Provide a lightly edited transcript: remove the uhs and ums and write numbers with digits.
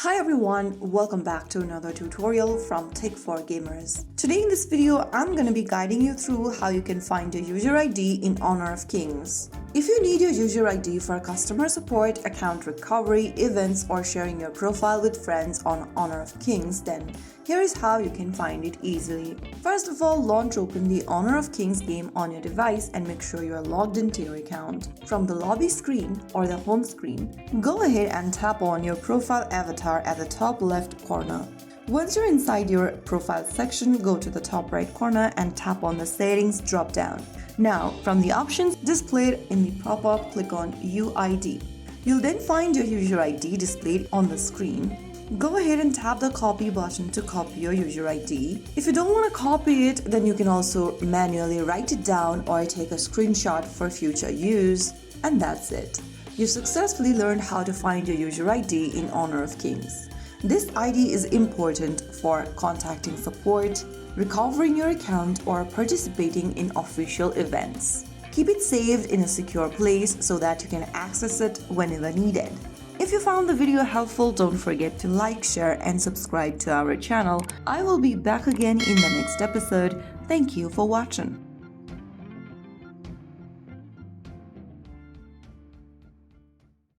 Hi everyone, welcome back to another tutorial from Tech4Gamers. Today in this video, I'm going to be guiding you through how you can find your user ID in Honor of Kings. If you need your user ID for customer support, account recovery, events, or sharing your profile with friends on Honor of Kings, then here is how you can find it easily. First of all, launch open the Honor of Kings game on your device and make sure you are logged into your account. From the lobby screen or the home screen, go ahead and tap on your profile avatar at the top left corner. Once you're inside your profile section, go to the top right corner and tap on the settings drop down. Now, from the options displayed in the pop-up, click on UID. You'll then find your user ID displayed on the screen. Go ahead and tap the copy button to copy your user ID. If you don't want to copy it, then you can also manually write it down or take a screenshot for future use. And that's it. You've successfully learned how to find your user ID in Honor of Kings. This ID is important for contacting support, recovering your account, or participating in official events. Keep it saved in a secure place so that you can access it whenever needed. If you found the video helpful, don't forget to like, share, and subscribe to our channel. I will be back again in the next episode. Thank you for watching.